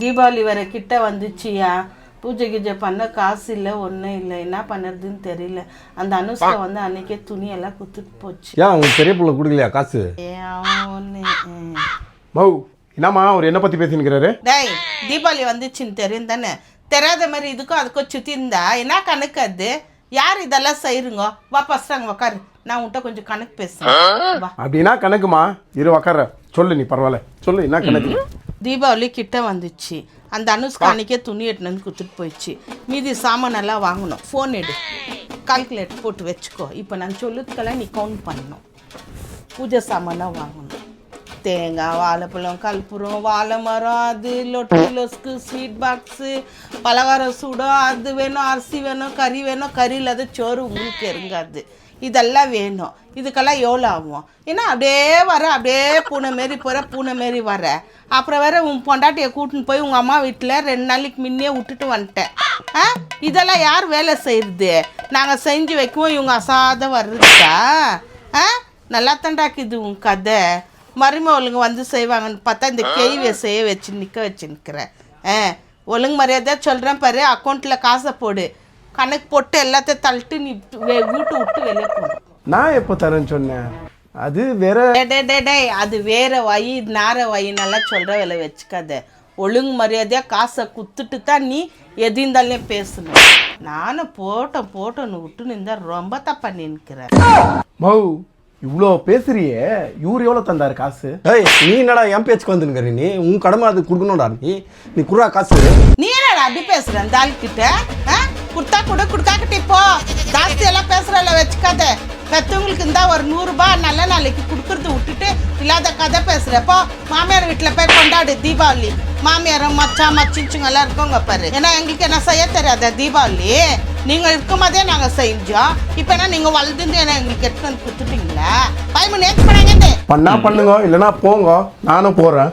தீபாவளி வர கிட்ட வந்துச்சியா, பூஜை கீஜை பண்ண காசு இல்லை, ஒன்றும் இல்லை, என்ன பண்ணுறதுன்னு தெரியல. அந்த அனுஷ்கா வந்து அன்னைக்கே துணியெல்லாம் குத்துட்டு போச்சு. ஏன் உங்க பெரிய பிள்ளை கொடுக்கலையா காசு? ஒன்று மௌ என்னம்மா அவர் என்ன பற்றி பேசினுக்கிறாரு? டேய், தீபாவளி வந்துச்சுன்னு தெரியும் தானே, தெரியாத மாதிரி இதுக்கும் அதுக்கும் சுற்றி இருந்தா என்ன கணக்கு? அது யார் இதெல்லாம் செய்யுங்க? வா ஃபர்ஸ்ட் அங்கே உக்காரு, நான் உன்கிட்ட கொஞ்சம் கணக்கு பேசுறேன். வா. அப்படின்னா கணக்குமா? இரு உக்கார, சொல்லு, நீ பரவாயில்ல சொல்லு, என்ன கணக்கு? தீபாவளி கிட்ட வந்துச்சு, அந்த அனுஷ்கா அன்னைக்கே துணி எடுத்துன்னு வந்து கொடுத்துட்டு போயிடுச்சு. மீதி சாமானெல்லாம் வாங்கணும். ஃபோன் எடு, கால்குலேட்டர் போட்டு வச்சுக்கோ. இப்போ நான் சொல்லுறதுக்கெல்லாம் நீ கவுண்ட் பண்ணணும். பூஜை சாமானாக வாங்கணும். தேங்காய், வாழைப்பழம், கற்பூரம், வாழை மரம், அது லொட்டு லொஸ்க்கு, ஸ்வீட் பாக்ஸு, பலகாரம் சூடம், அது வேணும், அரிசி வேணும், கறி வேணும், கறி இல்லாத சோறு உங்களுக்கு இறங்காது. இதெல்லாம் வேணும். இதுக்கெல்லாம் எவ்வளோ ஆகும்? ஏன்னா அப்படியே வர, அப்படியே பூனை மாரி போகிற, பூனை மாரி வர. அப்புறம் வேற உன் பொண்டாட்டியை கூட்டின்னு போய் உங்கள் அம்மா வீட்டில் 2 நாளைக்கு முன்னே விட்டுட்டு வந்துட்டேன். இதெல்லாம் யார் வேலை செய்கிறது? நாங்கள் செஞ்சு வைக்குவோம், இவங்க அசாத வர்றதுக்கா? நல்லா தாண்டாக்குது உன் கதை. மருமகளுங்க வந்து செய்வாங்கன்னு பார்த்தா இந்த கேள்வியை செய்ய வச்சு நிற்க வச்சுன்னுக்கிறேன். ஒழுங்கு மரியாதையாக சொல்கிறேன் பாரு, அக்கௌண்ட்டில் காசை போடு, கணக்கு போட்டு எல்லாத்தையும் தள்ளிட்டு நீ வீட்டு விட்டு வெளியே போகணும். நான் எப்போ தரேன்னு சொன்னேன்? அது வேற. டே, அது வேற வயி நார வயினெல்லாம் சொல்கிற வேலை வச்சுக்காத. ஒழுங்கு மரியாதையாக காசை குத்துட்டு தான் நீ எது இருந்தாலும் பேசணும். நானும் போட்டோன்னு விட்டுன்னு இருந்தால் ரொம்ப தப்பா நினைக்கிறேன். மௌ இவ்வளோ பேசுறியே, இவரு எவ்வளோ தந்தாரு காசு? ஏய், நீ என்னடா என் பேச்சுக்கு வந்துருக்கிற? நீ உன் கடமை அது கொடுக்கணும்டா. நீ குடுறா காசு. நீ என்னடா அப்படி பேசுற? அந்த ஆள்கிட்ட கொடுத்தா கூட கொடுக்காக்கிட்டே போ. ஜாஸ்தி எல்லாம் பேசுறல வச்சுக்காத. பெற்றவங்களுக்கு இருந்தா ஒரு 100 ரூபாய் நல்ல நாளைக்கு கொடுக்கறது விட்டுட்டு இல்லாத கதை பேசுறப்போ மாமியார் வீட்டில் போய் கொண்டாடு தீபாவளி. மாமியாரும் மச்சிச்சுங்க எல்லாம் இருக்கோங்க பாரு. ஏன்னா எங்களுக்கு என்ன செய்ய தெரியாத தீபாவளி? நீங்கள் இருக்கும் போதே நாங்கள் செஞ்சோம். இப்போ என்ன நீங்கள் வளர்ந்து என்ன எங்களுக்கு எடுத்து வந்து கொடுத்துட்டீங்களா? பயமு நேற்று பண்ணாங்க. பண்ணுங்க, இல்லைன்னா போங்க, நானும் போகிறேன்.